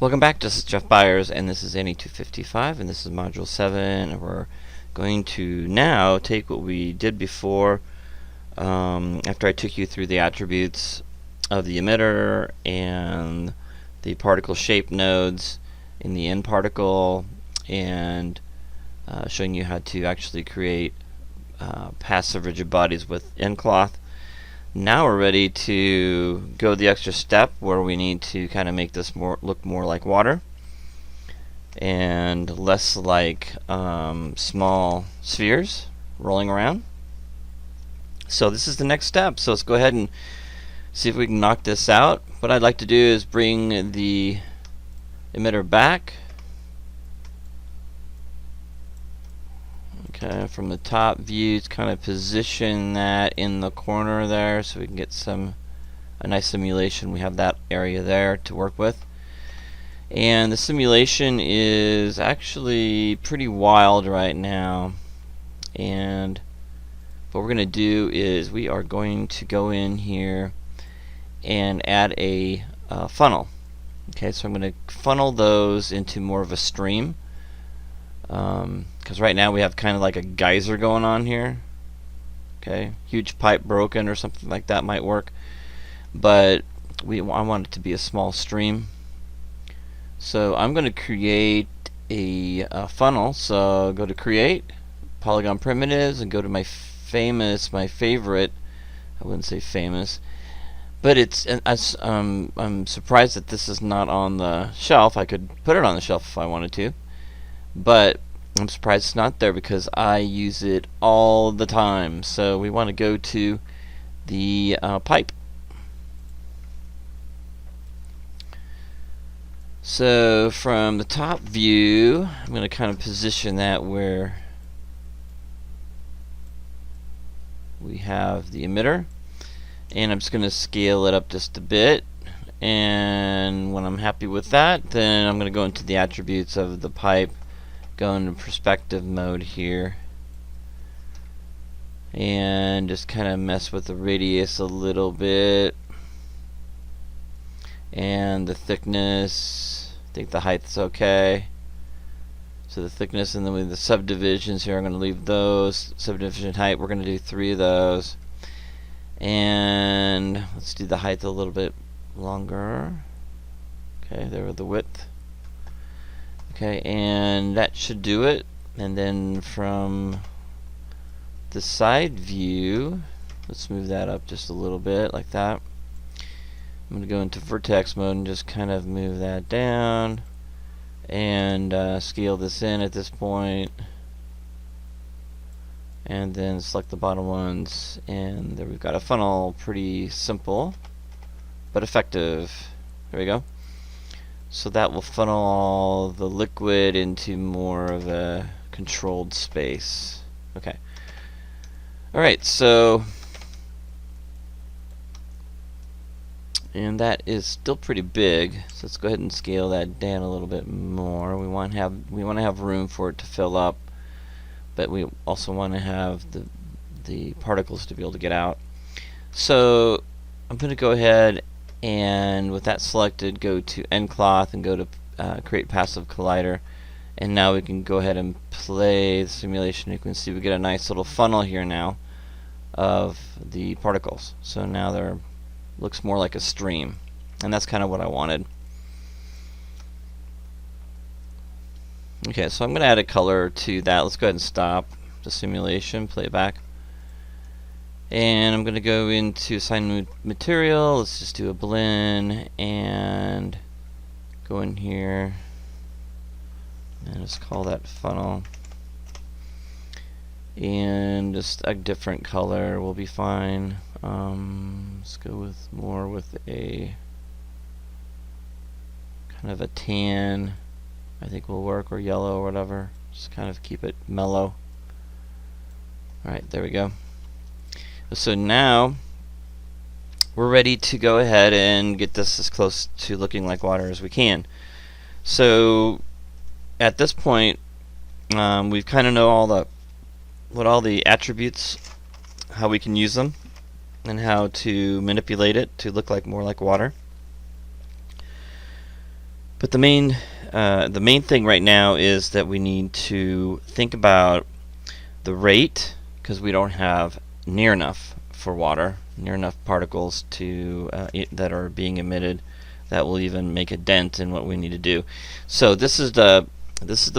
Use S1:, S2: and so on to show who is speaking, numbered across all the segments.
S1: Welcome back, this is Jeff Byers, and this is NE255, and this is Module 7, and we're going to now take what we did before, after I took you through the attributes of the emitter and the particle shape nodes in the nParticle, and showing you how to actually create passive rigid bodies with nCloth. Now we're ready to go the extra step where we need to kind of make this look more like water and less like small spheres rolling around. So this is the next step. So let's go ahead and see if we can knock this out. What I'd like to do is bring the emitter back. From the top view, it's kind of position that in the corner there so we can get a nice simulation. We have that area there to work with. And the simulation is actually pretty wild right now. And what we're going to do is we are going to go in here and add a funnel. Okay, so I'm going to funnel those into more of a stream. Because right now we have kind of like a geyser going on here. Okay, huge pipe broken or something like that might work, but I want it to be a small stream. So I'm going to create a funnel. So go to Create, Polygon Primitives, and go to my favorite. I wouldn't say famous, but I'm surprised that this is not on the shelf. I could put it on the shelf if I wanted to, but I'm surprised it's not there because I use it all the time. So we want to go to the pipe. So from the top view, I'm going to kind of position that where we have the emitter, and I'm just going to scale it up just a bit. And when I'm happy with that, then I'm going to go into the attributes of the pipe, go into perspective mode here, and just kind of mess with the radius a little bit and the thickness. I think the height is okay. So the thickness, and then with the subdivisions here, I'm going to leave those. Subdivision height, we're going to do 3 of those, and let's do the height a little bit longer. Okay, there with the width. Okay, and that should do it. And then from the side view, let's move that up just a little bit like that. I'm going to go into vertex mode and just kind of move that down and scale this in at this point, and then select the bottom ones, and there we've got a funnel. Pretty simple but effective. There we go. So that will funnel all the liquid into more of a controlled space. Okay. Alright, so, and that is still pretty big, so let's go ahead and scale that down a little bit more. We want to have room for it to fill up, but we also want to have the particles to be able to get out. So I'm going to go ahead and with that selected, go to nCloth and go to Create Passive Collider, and now we can go ahead and play the simulation. You can see we get a nice little funnel here now of the particles. So now there looks more like a stream, and that's kind of what I wanted. Okay, so I'm going to add a color to that. Let's go ahead and stop the simulation, play it back. And I'm going to go into assign material. Let's just do a blend and go in here and just call that funnel, and just a different color will be fine. Let's go with more with a kind of a tan, I think will work, or yellow or whatever. Just kind of keep it mellow. Alright, there we go. So now we're ready to go ahead and get this as close to looking like water as we can. So at this point, we kind of know what all the attributes, how we can use them, and how to manipulate it to look like more like water. But the main thing right now is that we need to think about the rate, because we don't have near enough for water, near enough particles to that are being emitted that will even make a dent in what we need to do. So this is the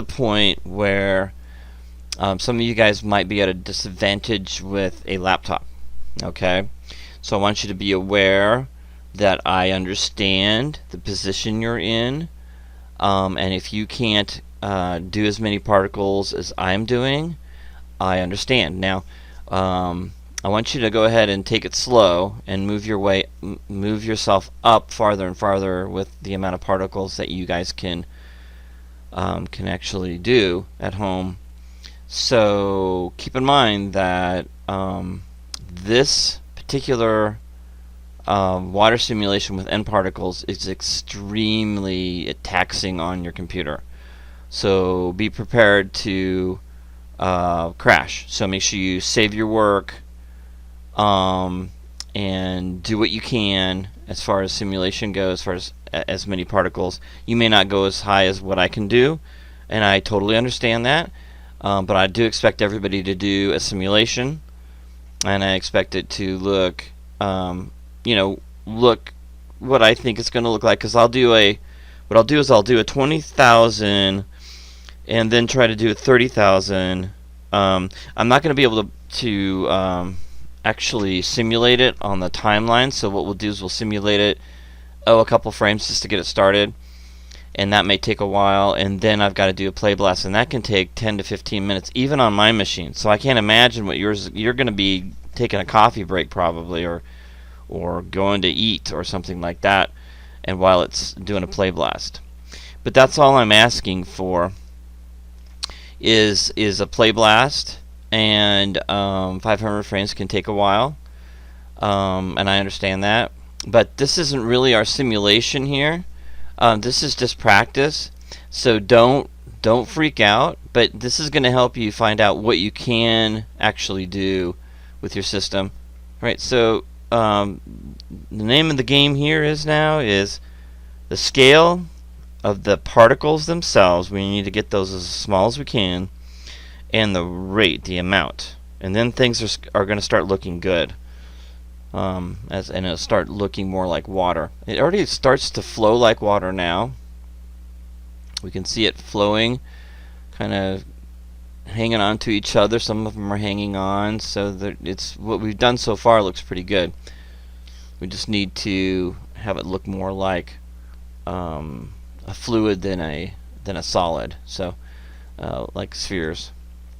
S1: point where some of you guys might be at a disadvantage with a laptop. Okay, so I want you to be aware that I understand the position you're in, and if you can't do as many particles as I'm doing, I understand. Now, I want you to go ahead and take it slow and move yourself up farther and farther with the amount of particles that you guys can actually do at home. So keep in mind that this particular water simulation with nParticles is extremely taxing on your computer. So be prepared to crash. So make sure you save your work and do what you can as far as simulation goes, as far as many particles. You may not go as high as what I can do, and I totally understand that. But I do expect everybody to do a simulation, and I expect it to look, look what I think it's going to look like. Because I'll do a 20,000, and then try to do a 30,000. I'm not going to be able to actually simulate it on the timeline. So what we'll do is we'll simulate it a couple frames just to get it started. And that may take a while, and then I've got to do a play blast, and that can take 10 to 15 minutes, even on my machine. So I can't imagine what yours. You're going to be taking a coffee break probably, or going to eat or something like that, and while it's doing a play blast. But that's all I'm asking for is a play blast, and 500 frames can take a while, and I understand that. But this isn't really our simulation here. This is just practice, so don't freak out, but this is going to help you find out what you can actually do with your system. Right, so the name of the game here is the scale of the particles themselves. We need to get those as small as we can, and the rate, the amount, and then things are going to start looking good. And it'll start looking more like water. It already starts to flow like water now. We can see it flowing, kind of hanging on to each other. Some of them are hanging on, so that it's what we've done so far looks pretty good. We just need to have it look more like a fluid than a solid. So like spheres.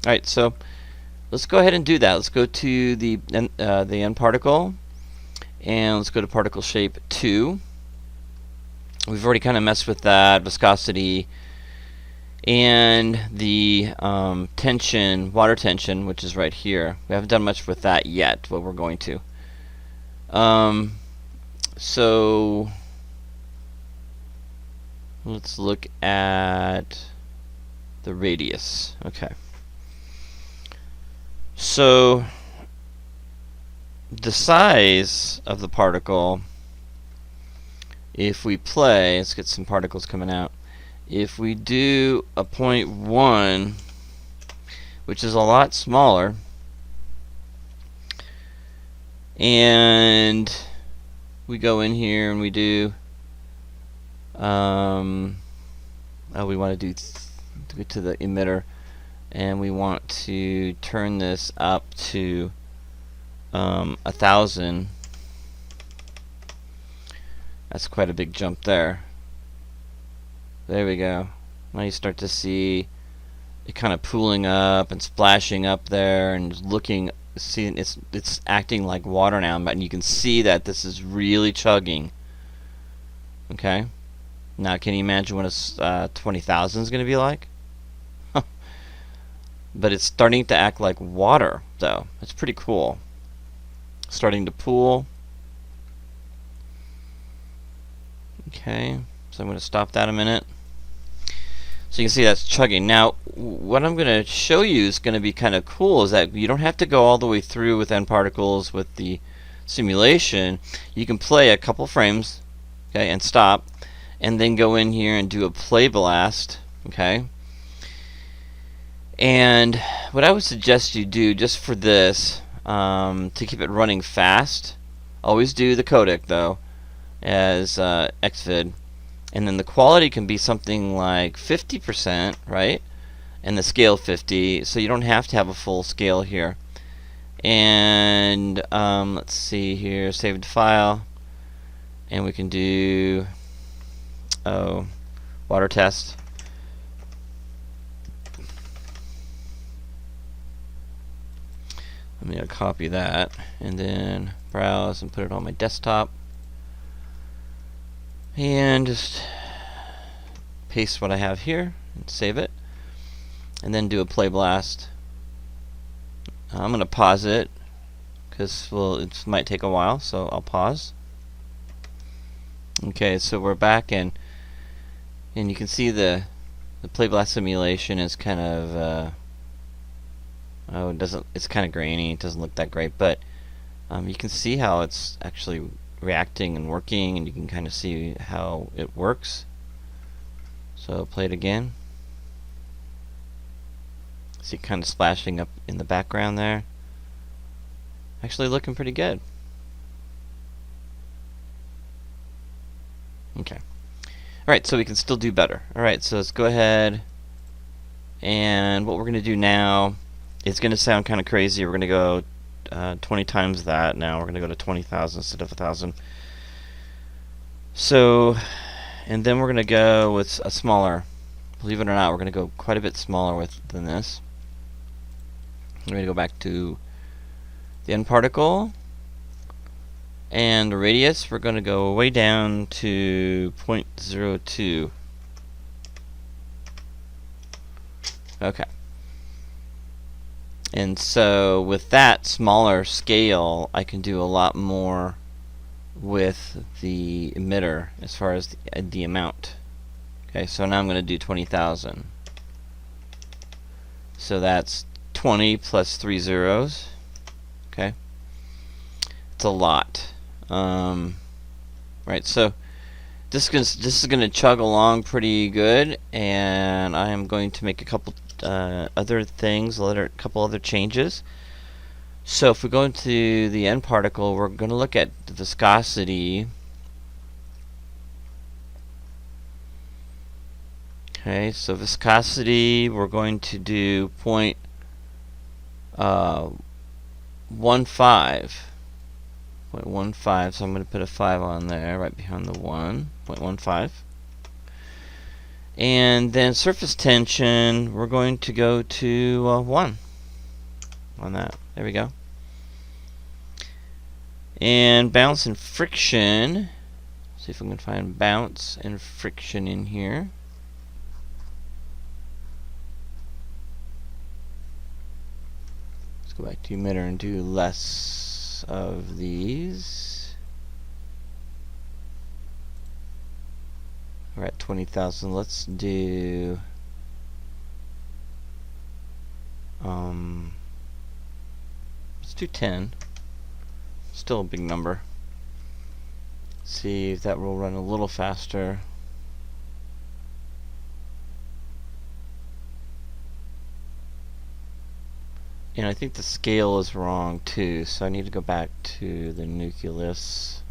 S1: All right, so let's go ahead and do that. Let's go to the nParticle. And let's go to particle shape 2. We've already kind of messed with that, viscosity, and the tension, water tension, which is right here. We haven't done much with that yet, but we're going to. So let's look at the radius. Okay. So the size of the particle, if we play, let's get some particles coming out. If we do a 0.1, which is a lot smaller, and we go in here and we do, we want to do to the emitter, and we want to turn this up to 1,000. That's quite a big jump there. There we go. Now you start to see it kind of pooling up and splashing up there, and looking, seeing it's acting like water now, and you can see that this is really chugging. Okay. Now can you imagine what a 20,000 is going to be like? But it's starting to act like water, though. It's pretty cool. Starting to pool. Okay, so I'm going to stop that a minute. So you can see that's chugging. Now, what I'm going to show you is going to be kind of cool, is that you don't have to go all the way through with nParticles with the simulation. You can play a couple frames, okay, and stop, and then go in here and do a play blast. Okay. And what I would suggest you do just for this, to keep it running fast, always do the codec though as Xvid, and then the quality can be something like 50%, right? And the scale 50, so you don't have to have a full scale here. And let's see here, saved file, and we can do water test. I'm going to copy that and then browse and put it on my desktop, and just paste what I have here and save it, and then do a play blast. I'm going to pause it because, well, it might take a while, so I'll pause. Okay, so we're back, and you can see the play blast simulation is kind of it's kind of grainy. It doesn't look that great, but you can see how it's actually reacting and working, and you can kind of see how it works. So play it again. See it kind of splashing up in the background there. Actually looking pretty good. Okay. Alright, so we can still do better. Alright, so let's go ahead, and what we're going to do now, it's going to sound kind of crazy. We're going to go 20 times that now. We're going to go to 20,000 instead of 1,000. So, and then we're going to go with a smaller, believe it or not, we're going to go quite a bit smaller than this. We're going to go back to the nParticle, and the radius we're going to go way down to 0.02. Okay. And so with that smaller scale, I can do a lot more with the emitter as far as the amount. Okay, so now I'm going to do 20,000. So that's 20 plus 3 zeros. Okay, it's a lot. Right, so this is going to chug along pretty good, and I am going to make a couple other things, a couple other changes. So if we go into the nParticle, we're going to look at the viscosity. Okay, so viscosity, we're going to do 0.15. 0.15, so I'm going to put a 5 on there right behind the 1, 0.15. And then surface tension, we're going to go to 1 on that. There we go. And bounce and friction, see if we can find bounce and friction in here. Let's go back to emitter and do less of these. We're at 20,000. Let's do let's do 10. Still a big number. See if that will run a little faster. And I think the scale is wrong too, so I need to go back to the nucleus.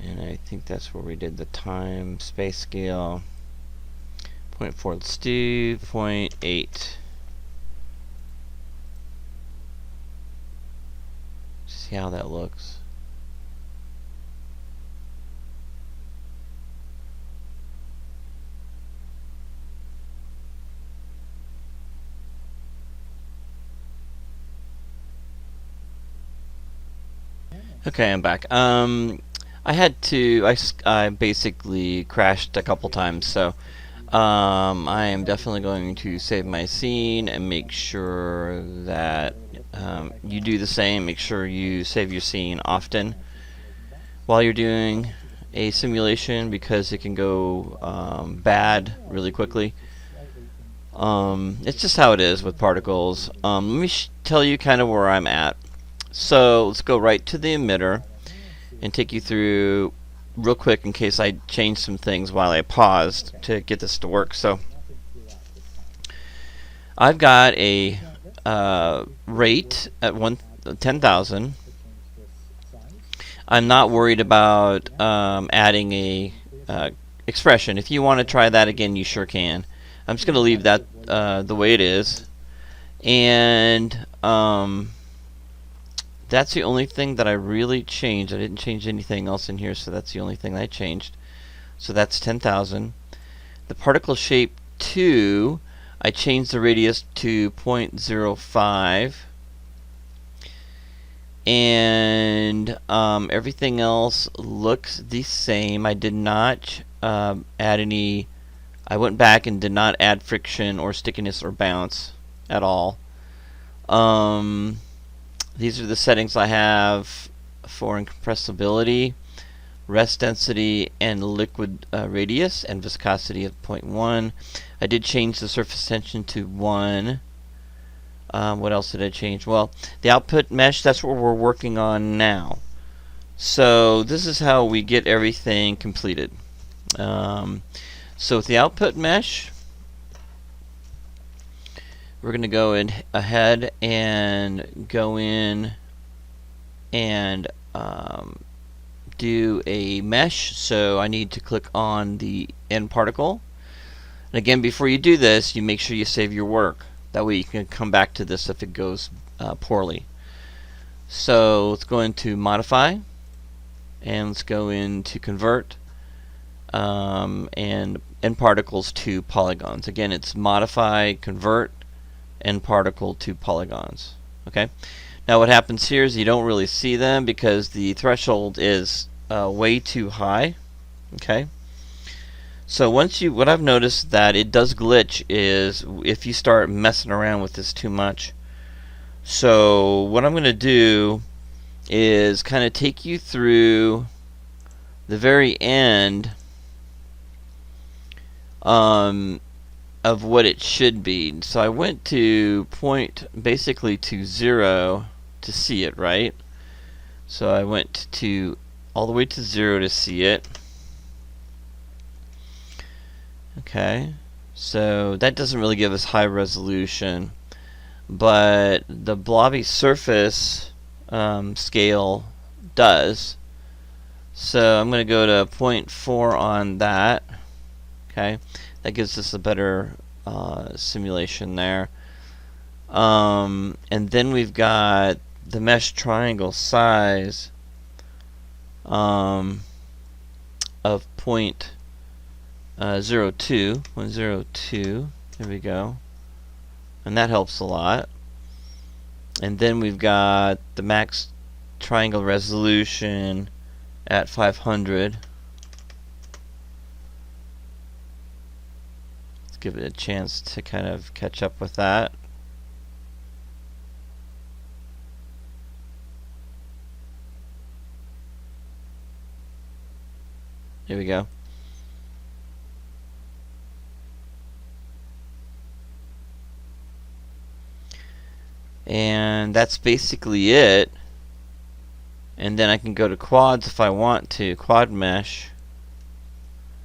S1: And I think that's where we did the time space scale. 0.4, let's do 0.8. See how that looks. Okay, I'm back. I basically crashed a couple times, so I am definitely going to save my scene and make sure that you do the same. Make sure you save your scene often while you're doing a simulation, because it can go bad really quickly. It's just how it is with particles. Let me tell you kind of where I'm at. So let's go right to the emitter and take you through real quick in case I changed some things while I paused to get this to work. So I've got a rate at 10,000. I'm not worried about adding a expression. If you want to try that again, you sure can. I'm just going to leave that the way it is. And that's the only thing that I really changed. I didn't change anything else in here, so that's the only thing I changed. So that's 10,000. The particle shape 2, I changed the radius to 0.05. And everything else looks the same. I did not add any. I went back and did not add friction or stickiness or bounce at all. These are the settings I have for incompressibility, rest density, and liquid radius, and viscosity of 0.1. I did change the surface tension to 1. What else did I change? Well, the output mesh, that's what we're working on now. So this is how we get everything completed. So with the output mesh, we're going to go ahead and go in and do a mesh. So I need to click on the nParticle. And again, before you do this, you make sure you save your work. That way you can come back to this if it goes poorly. So let's go into Modify, and let's go into Convert, and nParticles to Polygons. Again, it's Modify, Convert, nParticle to Polygons. Okay. Now what happens here is you don't really see them because the threshold is way too high. Okay. So what I've noticed that it does glitch is if you start messing around with this too much. So what I'm going to do is kind of take you through the very end of what it should be. So I went to basically to 0 to see it, right? So I went to all the way to 0 to see it. Okay, so that doesn't really give us high resolution, but the blobby surface scale does. So I'm going to go to 0.4 on that. Okay, that gives us a better simulation there. And then we've got the mesh triangle size of 102. There we go. And that helps a lot. And then we've got the max triangle resolution at 500. Let's give it a chance to kind of catch up with that. Here we go. And that's basically it. And then I can go to quads if I want to, quad mesh,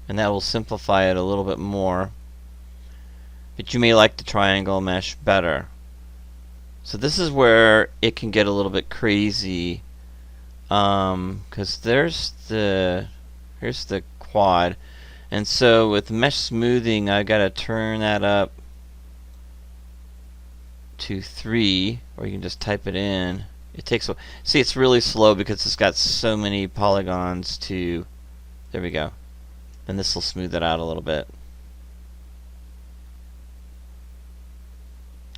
S1: and that will simplify it a little bit more. But you may like the triangle mesh better. So this is where it can get a little bit crazy, because here's the quad, and so with mesh smoothing I've got to turn that up to 3, or you can just type it in. It takes see, it's really slow because it's got so many polygons to. There we go. And this will smooth it out a little bit,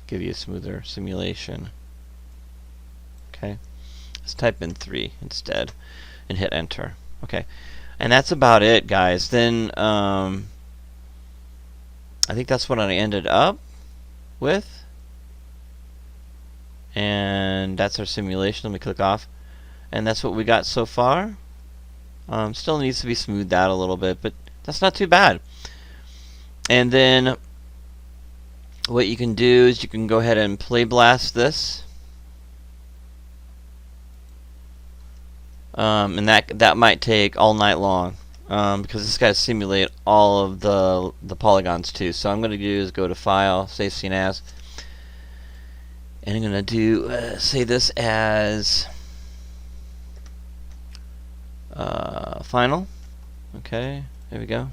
S1: give you a smoother simulation. Okay, let's type in 3 instead and hit enter. Okay, and that's about it, guys. Then I think that's what I ended up with. And that's our simulation. Let me click off, and that's what we got so far. Still needs to be smoothed out a little bit, but that's not too bad. And then what you can do is you can go ahead and play blast this, and that might take all night long, because it's got to simulate all of the polygons too. So I'm going to do is go to File, Save Scene As, and I'm going to do say this as Final. Okay, there we go,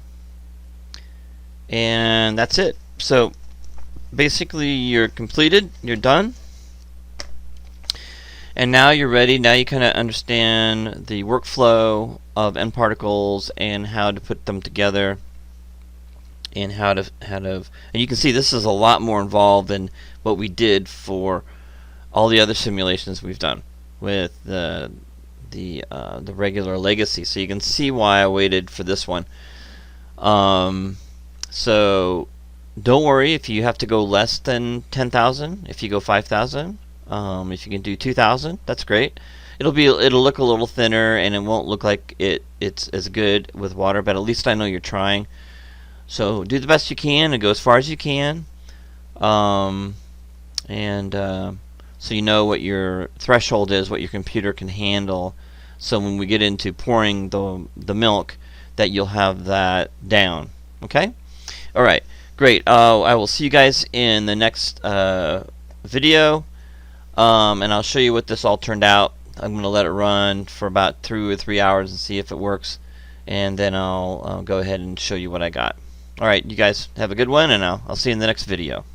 S1: and that's it. So basically, you're completed. You're done. And now you're ready. Now you kind of understand the workflow of nParticles and how to put them together, and and you can see this is a lot more involved than what we did for all the other simulations we've done with the regular legacy. So you can see why I waited for this one. So don't worry if you have to go less than 10,000. If you go 5,000. If you can do 2,000, that's great. It'll look a little thinner, and it won't look like it's as good with water, but at least I know you're trying. So do the best you can and go as far as you can, so you know what your threshold is, what your computer can handle. So when we get into pouring the milk, that you'll have that down. Okay. All right. Great. I will see you guys in the next video. And I'll show you what this all turned out. I'm going to let it run for about 2 or 3 hours and see if it works, and then I'll go ahead and show you what I got. Alright, you guys have a good one, and I'll see you in the next video.